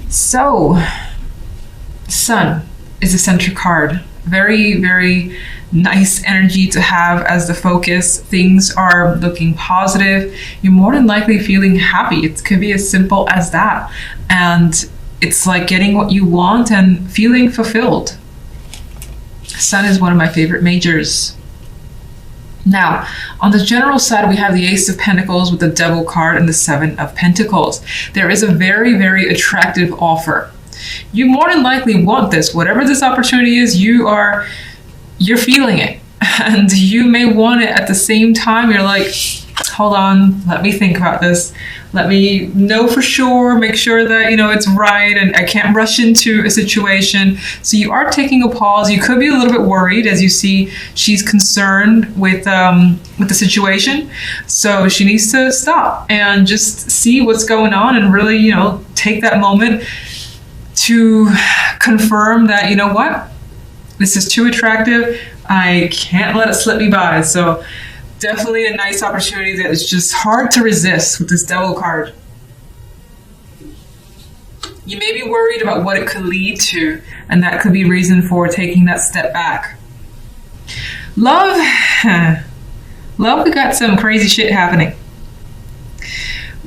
So, Sun is the center card. Very, very nice energy to have as the focus. Things are looking positive. You're more than likely feeling happy. It could be as simple as that. And it's like getting what you want and feeling fulfilled. Sun is one of my favorite majors. Now, on the general side, we have the Ace of Pentacles with the Devil card and the Seven of Pentacles. There is a very, very attractive offer. You more than likely want this. Whatever this opportunity is, you're feeling it. And you may want it at the same time. You're like, hold on, let me think about this. Let me know for sure, make sure that, it's right, and I can't rush into a situation. So you are taking a pause. You could be a little bit worried as you see she's concerned with the situation. So she needs to stop and just see what's going on and really, take that moment to confirm that, what? This is too attractive. I can't let it slip me by. So definitely a nice opportunity that is just hard to resist with this Devil card. You may be worried about what it could lead to, and that could be reason for taking that step back. Love, we got some crazy shit happening.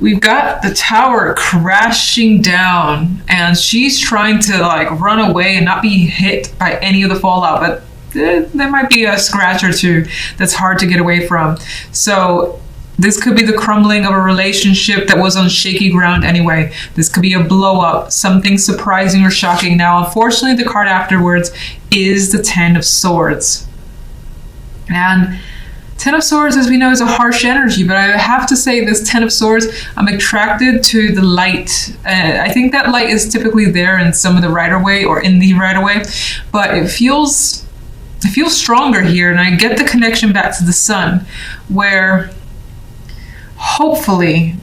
We've got the tower crashing down, and she's trying to run away and not be hit by any of the fallout, but there might be a scratch or two that's hard to get away from. So this could be the crumbling of a relationship that was on shaky ground anyway. This could be a blow up, something surprising or shocking. Now, unfortunately, the card afterwards is the Ten of Swords. And Ten of Swords, as we know, is a harsh energy, but I have to say this Ten of Swords, I'm attracted to the light. I think that light is typically there in some of the Rider-Waite or in the Rider-Waite, but it feels stronger here, and I get the connection back to the Sun, where hopefully,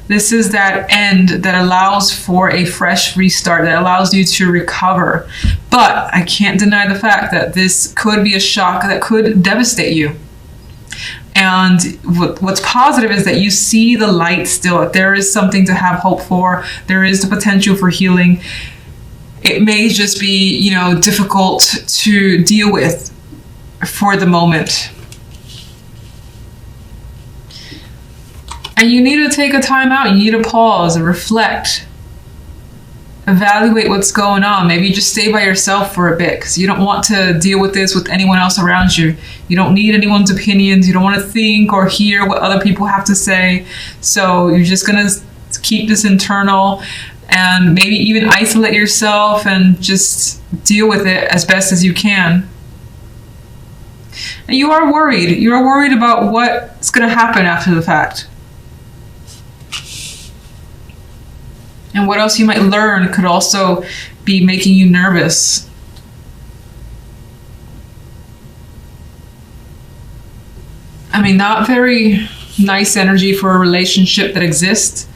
this is that end that allows for a fresh restart, that allows you to recover. But I can't deny the fact that this could be a shock that could devastate you. And what's positive is that you see the light still, that there is something to have hope for. There is the potential for healing. It may just be, difficult to deal with for the moment. And you need to take a time out. You need to pause and reflect. Evaluate what's going on. Maybe just stay by yourself for a bit because you don't want to deal with this with anyone else around you. You don't need anyone's opinions. You don't want to think or hear what other people have to say. So you're just going to keep this internal and maybe even isolate yourself and just deal with it as best as you can. And you are worried. You are worried about what's going to happen after the fact. And what else you might learn could also be making you nervous. I mean, not very nice energy for a relationship that exists.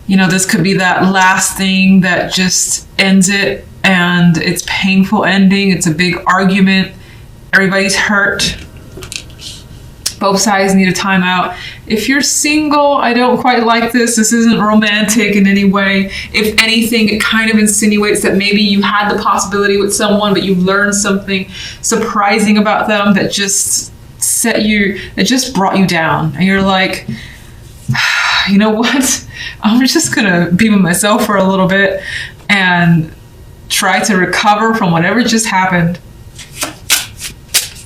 This could be that last thing that just ends it, and it's painful ending. It's a big argument. Everybody's hurt. Both sides need a timeout. If you're single, I don't quite like this. This isn't romantic in any way. If anything, it kind of insinuates that maybe you had the possibility with someone, but you learned something surprising about them that just brought you down. And you're like, you know what? I'm just gonna be with myself for a little bit and try to recover from whatever just happened.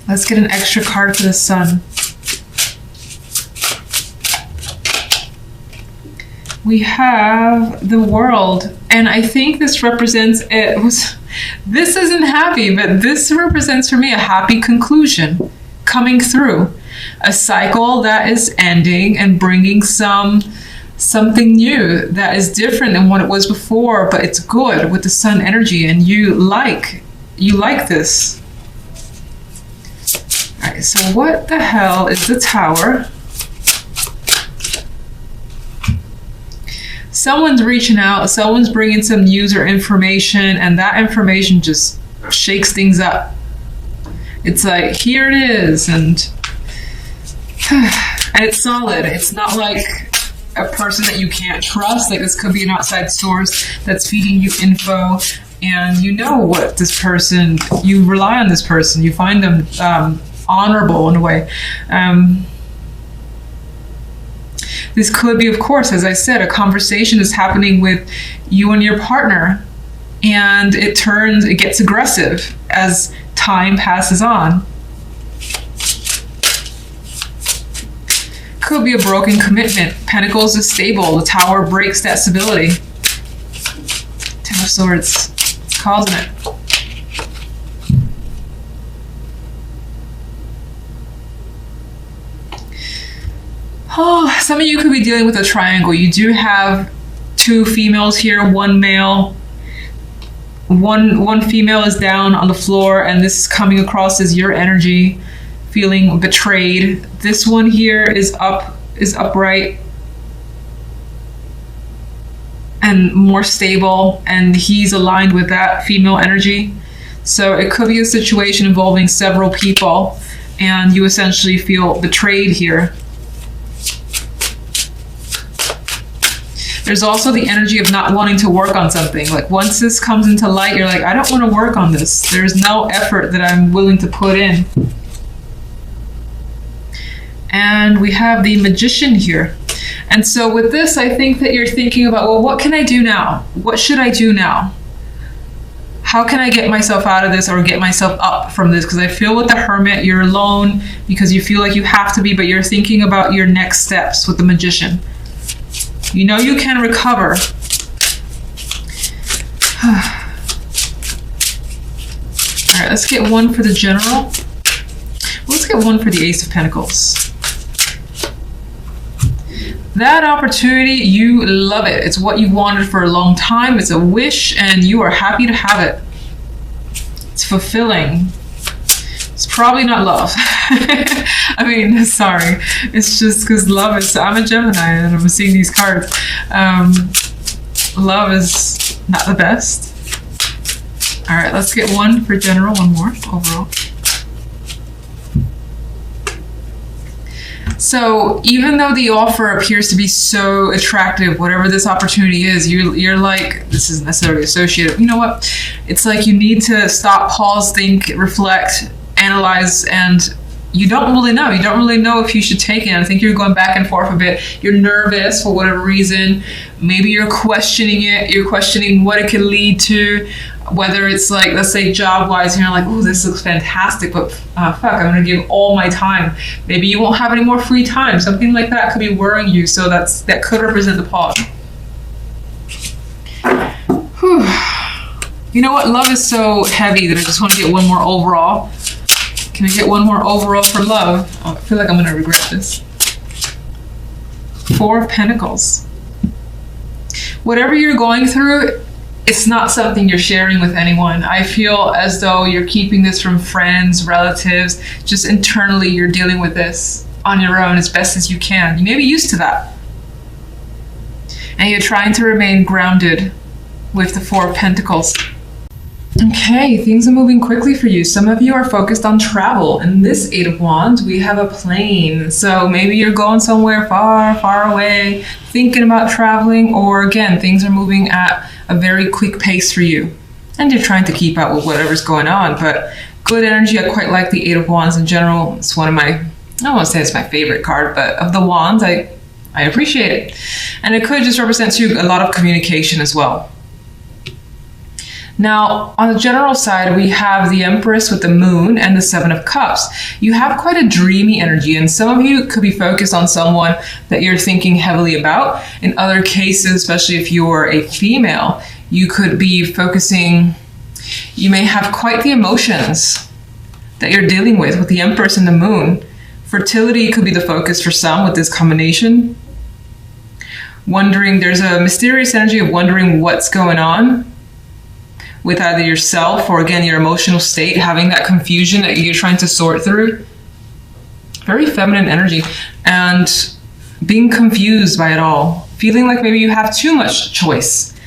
Let's get an extra card for the Sun. We have the World, and I think this represents this isn't happy, but this represents for me a happy conclusion coming through, a cycle that is ending and bringing something new that is different than what it was before, but it's good with the Sun energy, and you like this. All right, so what the hell is the Tower? Someone's reaching out, someone's bringing some news or information, and that information just shakes things up. It's like, here it is, and it's solid. It's not like a person that you can't trust. Like, this could be an outside source that's feeding you info, and you know what this person, you rely on this person, you find them honorable in a way. This could be, of course, as I said, a conversation is happening with you and your partner, and it gets aggressive as time passes on. Could be a broken commitment. Pentacles is stable. The Tower breaks that stability. Ten of Swords. It's causing it. Oh, some of you could be dealing with a triangle. You do have 2 females here, 1 male. One female is down on the floor, and this is coming across as your energy, feeling betrayed. This one here is upright and more stable, and he's aligned with that female energy. So it could be a situation involving several people, and you essentially feel betrayed here. There's also the energy of not wanting to work on something. Like, once this comes into light, you're like, I don't want to work on this. There's no effort that I'm willing to put in. And we have the Magician here. And so with this, I think that you're thinking about, well, what can I do now? What should I do now? How can I get myself out of this or get myself up from this? Because I feel with the Hermit, you're alone because you feel like you have to be, but you're thinking about your next steps with the Magician. You know you can recover. All right, let's get one for the General. Let's get one for the Ace of Pentacles. That opportunity, you love it. It's what you wanted for a long time. It's a wish, and you are happy to have it. It's fulfilling. It's probably not love. I mean, sorry. It's just because love is, I'm a Gemini and I'm seeing these cards. Love is not the best. All right, let's get one for General, one more overall. So even though the offer appears to be so attractive, whatever this opportunity is, you're like, this isn't necessarily associated. You know what? It's like you need to stop, pause, think, reflect, analyze, and you don't really know. You don't really know if you should take it. I think you're going back and forth a bit. You're nervous for whatever reason. Maybe you're questioning it. You're questioning what it could lead to, whether it's like, let's say job-wise, and you're like, oh, this looks fantastic, but fuck, I'm gonna give all my time. Maybe you won't have any more free time. Something like that could be worrying you. So that could represent the pause. Whew. You know what? Love is so heavy that I just want to get one more overall. Can I get one more overall for love? Oh, I feel like I'm going to regret this. 4 of Pentacles. Whatever you're going through, it's not something you're sharing with anyone. I feel as though you're keeping this from friends, relatives. Just internally, you're dealing with this on your own as best as you can. You may be used to that. And you're trying to remain grounded with the 4 of Pentacles. Okay, things are moving quickly for you. Some of you are focused on travel. In this 8 of Wands, we have a plane. So maybe you're going somewhere far, far away, thinking about traveling, or again, things are moving at a very quick pace for you. And you're trying to keep up with whatever's going on, but good energy. I quite like the 8 of Wands in general. It's one of my, I don't want to say it's my favorite card, but of the Wands, I appreciate it. And it could just represent to you a lot of communication as well. Now, on the general side, we have the Empress with the Moon and the 7 of Cups. You have quite a dreamy energy, and some of you could be focused on someone that you're thinking heavily about. In other cases, especially if you're a female, you could be focusing, you may have quite the emotions that you're dealing with the Empress and the Moon. Fertility could be the focus for some with this combination. Wondering, there's a mysterious energy of wondering what's going on with either yourself or, again, your emotional state, having that confusion that you're trying to sort through. Very feminine energy, and being confused by it all. Feeling like maybe you have too much choice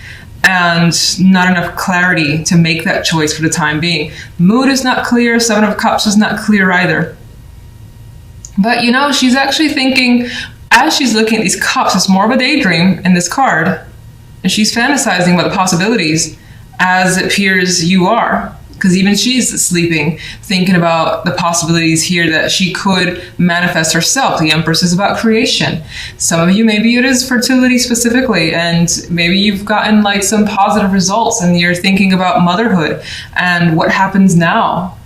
and not enough clarity to make that choice for the time being. Mood is not clear, 7 of Cups is not clear either. But you know, she's actually thinking, as she's looking at these cups, it's more of a daydream in this card. And she's fantasizing about the possibilities as it appears you are. Because even she's sleeping, thinking about the possibilities here that she could manifest herself. The Empress is about creation. Some of you, maybe it is fertility specifically, and maybe you've gotten like some positive results and you're thinking about motherhood and what happens now.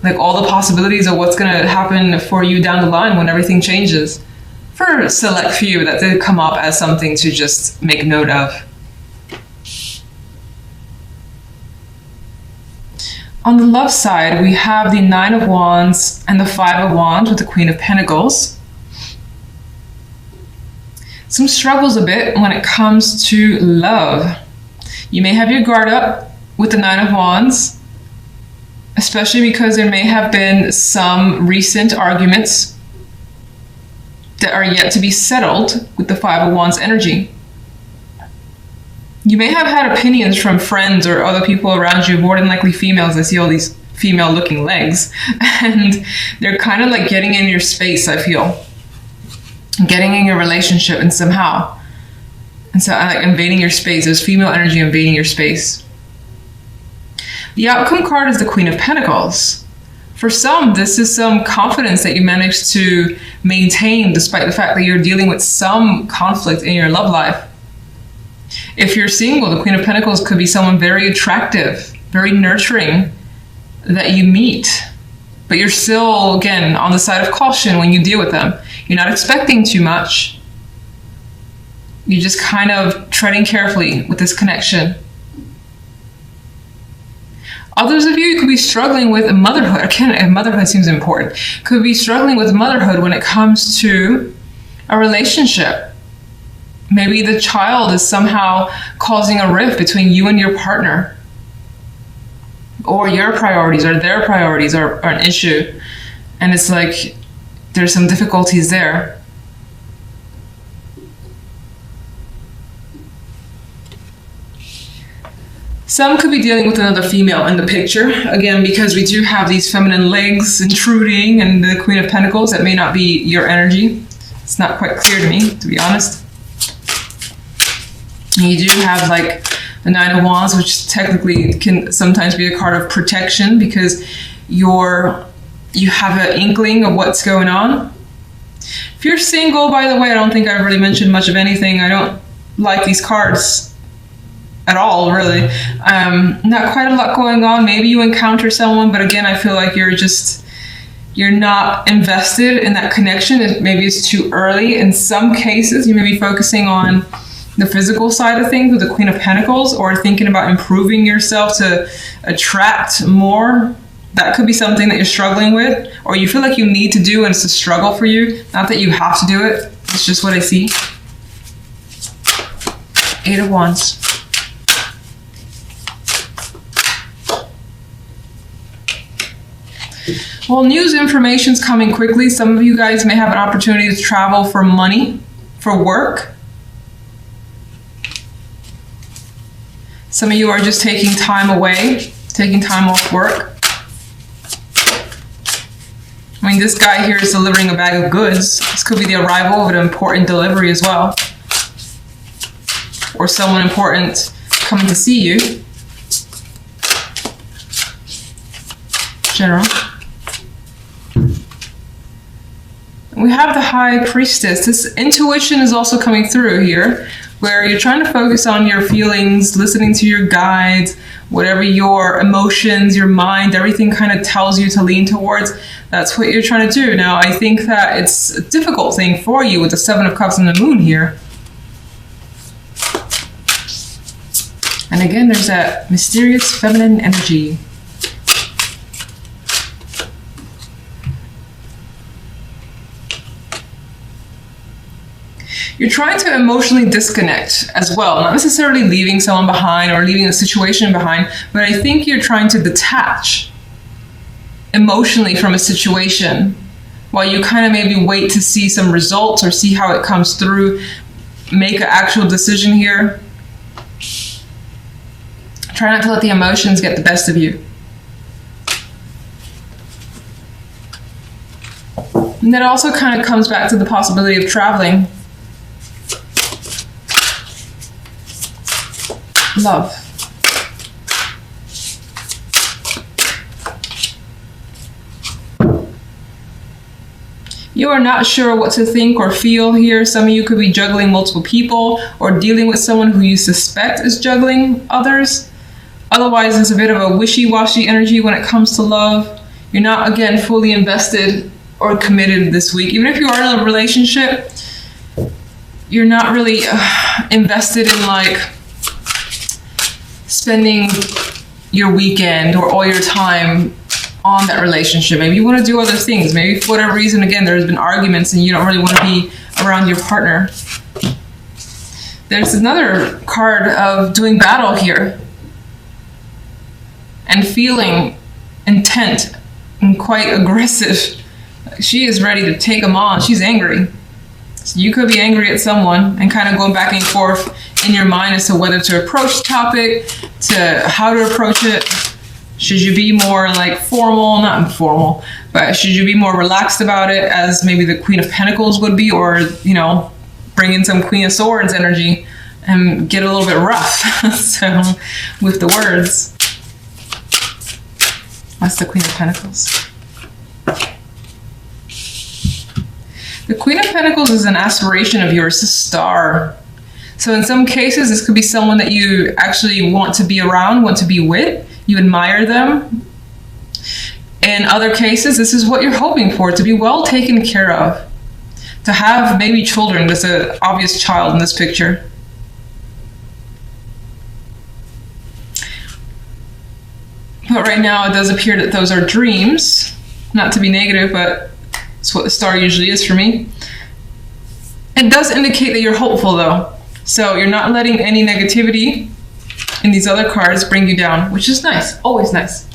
Like all the possibilities of what's going to happen for you down the line when everything changes. For a select few, that did come up as something to just make note of. On the love side, we have the Nine of Wands and the Five of Wands with the Queen of Pentacles. Some struggles a bit when it comes to love. You may have your guard up with the Nine of Wands, especially because there may have been some recent arguments that are yet to be settled with the Five of Wands energy. You may have had opinions from friends or other people around you, more than likely females. I see all these female looking legs, and they're kind of like getting in your space, I feel. Getting in your relationship and somehow. And so I like invading your space. There's female energy invading your space. The outcome card is the Queen of Pentacles. For some, this is some confidence that you managed to maintain despite the fact that you're dealing with some conflict in your love life. If you're single, the Queen of Pentacles could be someone very attractive, very nurturing that you meet. But you're still, again, on the side of caution when you deal with them. You're not expecting too much. You're just kind of treading carefully with this connection. Others of you could be struggling with motherhood. Again, motherhood seems important. Could be struggling with motherhood when it comes to a relationship. Maybe the child is somehow causing a rift between you and your partner. Or your priorities or their priorities are an issue. And it's like there's some difficulties there. Some could be dealing with another female in the picture. Again, because we do have these feminine legs intruding and the Queen of Pentacles, that may not be your energy. It's not quite clear to me, to be honest. You do have like the Nine of Wands, which technically can sometimes be a card of protection because you have an inkling of what's going on. If you're single, by the way, I don't think I've really mentioned much of anything. I don't like these cards at all, really. Not quite a lot going on. Maybe you encounter someone, but again, I feel like you're not invested in that connection. Maybe it's too early. In some cases, you may be focusing on the physical side of things with the Queen of Pentacles, or thinking about improving yourself to attract more. That could be something that you're struggling with, or you feel like you need to do and it's a struggle for you. Not that you have to do it. It's just what I see. Eight of Wands. Well, news information's coming quickly. Some of you guys may have an opportunity to travel for money, for work. Some of you are just taking time away, taking time off work. I mean, this guy here is delivering a bag of goods. This could be the arrival of an important delivery as well. Or someone important coming to see you. General. We have the High Priestess. This intuition is also coming through here, where you're trying to focus on your feelings, listening to your guides, whatever your emotions, your mind, everything kind of tells you to lean towards. That's what you're trying to do. Now, I think that it's a difficult thing for you with the Seven of Cups and the Moon here. And again, there's that mysterious feminine energy. You're trying to emotionally disconnect as well, not necessarily leaving someone behind or leaving a situation behind, but I think you're trying to detach emotionally from a situation while you kind of maybe wait to see some results or see how it comes through, make an actual decision here. Try not to let the emotions get the best of you. And that also kind of comes back to the possibility of traveling. Love. You are not sure what to think or feel here. Some of you could be juggling multiple people or dealing with someone who you suspect is juggling others. Otherwise, there's a bit of a wishy-washy energy when it comes to love. You're not, again, fully invested or committed this week. Even if you are in a relationship, you're not really invested in like spending your weekend or all your time on that relationship. Maybe you want to do other things. Maybe for whatever reason, again, there's been arguments and you don't really want to be around your partner. There's another card of doing battle here and feeling intent and quite aggressive. She is ready to take them on. She's angry. So you could be angry at someone and kind of going back and forth in your mind as to whether to approach the topic, to how to approach it. Should you be more like formal, not informal, but should you be more relaxed about it as maybe the Queen of Pentacles would be, or, you know, bring in some Queen of Swords energy and get a little bit rough. So with the words, that's the Queen of Pentacles. The Queen of Pentacles is an aspiration of yours, a star. So in some cases, this could be someone that you actually want to be around, want to be with. You admire them. In other cases, this is what you're hoping for, to be well taken care of. To have maybe children. There's an obvious child in this picture. But right now it does appear that those are dreams. Not to be negative, but it's what the star usually is for me. It does indicate that you're hopeful though. So you're not letting any negativity in these other cards bring you down, which is nice, always nice.